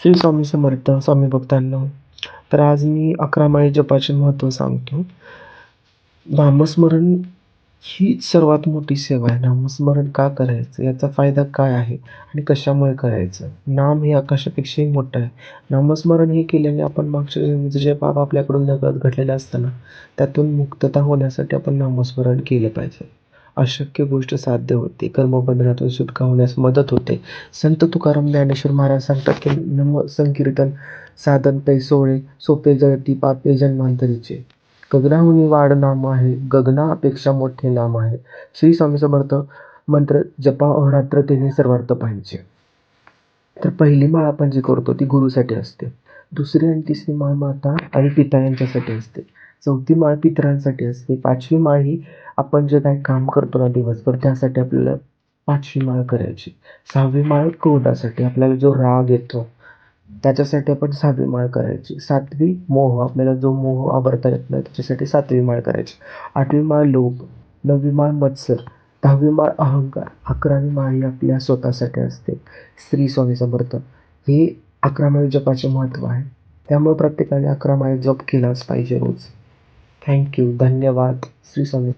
श्री स्वामी समर्थ, स्वामी भक्तांनो. तर आज मी 11 माळी जपाचे महत्त्व सांगतो. नामस्मरण ही सर्वात मोठी सेवा आहे. नामस्मरण का करायचं? याचा फायदा काय आहे आणि कशामुळे करायचं? नाम हे आकाशापेक्षाही मोठं आहे. नामस्मरण हे केल्याने आपण मागच्या जन्मीचं जे पाप आपल्याकडून नकळत घडलेलं असतं ना, त्यातून मुक्तता होण्यासाठी आपण नामस्मरण केलं पाहिजे. अशक्य गोष्ट साध्य होते. कर्मबंधनातून सुटका होण्यास मदत होते. संत तुकाराम ज्ञानेश्वर महाराज सांगतात की नाम संकीर्तन साधन पैसोळे सोपे जळती पापे जन्मांतरीचे. गगनाहून वाढ नाम आहे, गगनापेक्षा मोठे नाम आहे. श्री स्वामी समर्थ मंत्र जपा अहोरात्र तेने सर्वार्थ पाहिजे. तर पहिली माळ आपण जी करतो ती गुरुसाठी असते. दुसरी आणि तिसरी माळ माता आणि पिता यांच्यासाठी असते. चौथी माळ पितरांसाठी असते. पाचवी माळ ही आपण जे काही काम करतो ना दिवसभर त्यासाठी आपल्याला पाचवी माळ करायची. सहावी माळ क्रोधासाठी, आपल्याला जो राग येतो त्याच्यासाठी आपण 6वी माळ करायची. 7वी मोह, आपल्याला जो मोह आवरता येत नाही त्याच्यासाठी 7वी माळ करायची. 8वी माळ लोभ, 9वी माळ मत्सर, 10वी माळ अहंकार, 11वी माळ ही आपल्या स्वतःसाठी असते. श्री स्वामी समर्थ हे 11 माळी जपाचे महत्त्व आहे. त्यामुळे प्रत्येकाने 11 माळी जप केलाच पाहिजे रोज. थँक्यू. धन्यवाद. श्री स्वामी